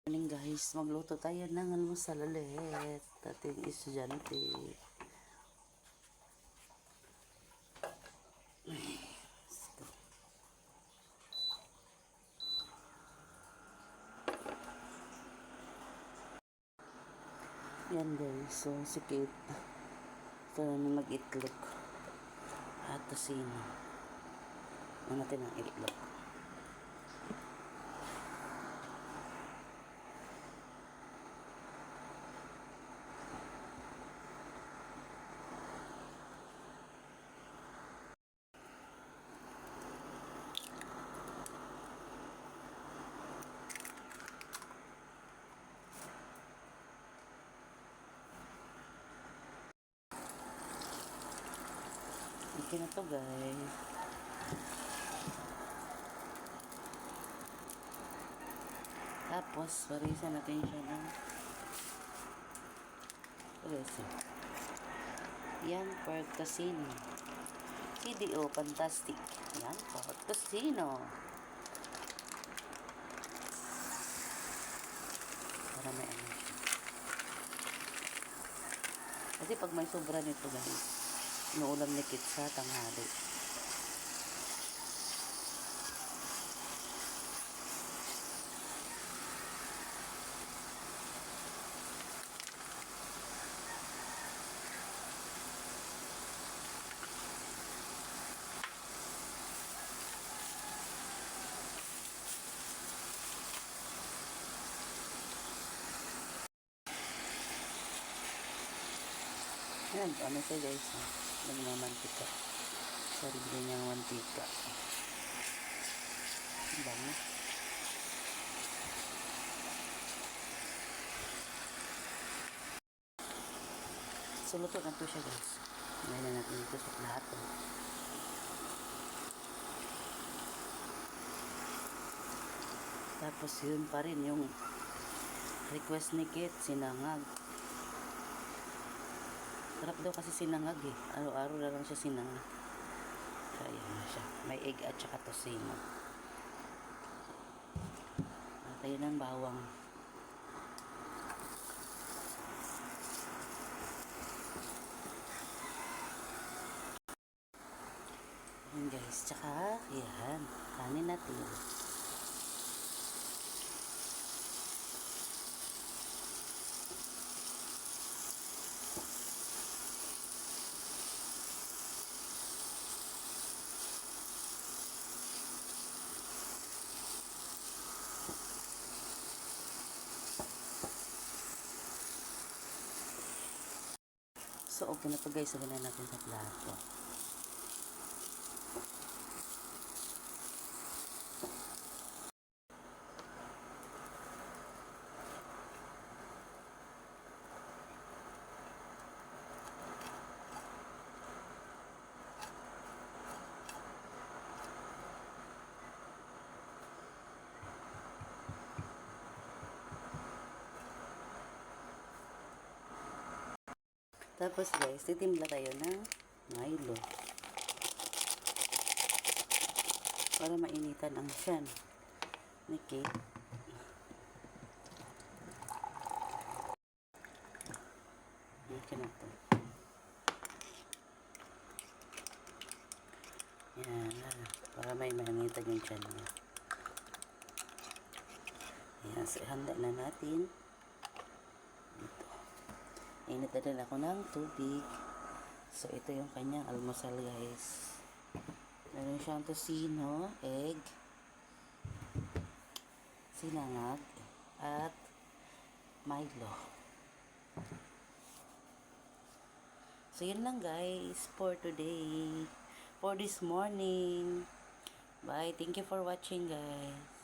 Morning guys, magluto tayo ng almusal ulit. Ating estudyante. Yan guys, so si Kate. Ito namin mag-itlog. At tosino. Natin ang itlog. Okay na to guys. Tapos, parisan natin siya ng parisan. Yan, pork tosino. CDO, fantastic. Yan, pork tosino. Para may ano siya. Kasi pag may sobra nito guys, inuulam ni Kit sa tanghali. Ayan, ano siya guys, nagmamantika. Sarili niyang mantika. Bango. So, luto na to siya guys. Ngayon na natin ito sa plato. Tapos yun pa rin yung request ni Kit, sinangag. Sarap daw kasi sinangag eh. Araw-araw na lang siya sinangag. Kaya na siya. May egg at saka tosino. Tayo ng bawang. Ayan guys. Tsaka, yan. Kanin natin. So, okay na to guys. Sabi na natin sa plato. Tapos guys, titimpla tayo ng Milo. Para mainitan ang siyan ni Kate. Yan na to. Yan. Para may mainitan yung siyan niya. Yan. So, handa na natin. Init na din ako ng tubig. So, ito yung kanyang almusal guys. Meron siyang tosino, egg, sinangag, at Milo. So, yun lang guys for today. For this morning. Bye. Thank you for watching guys.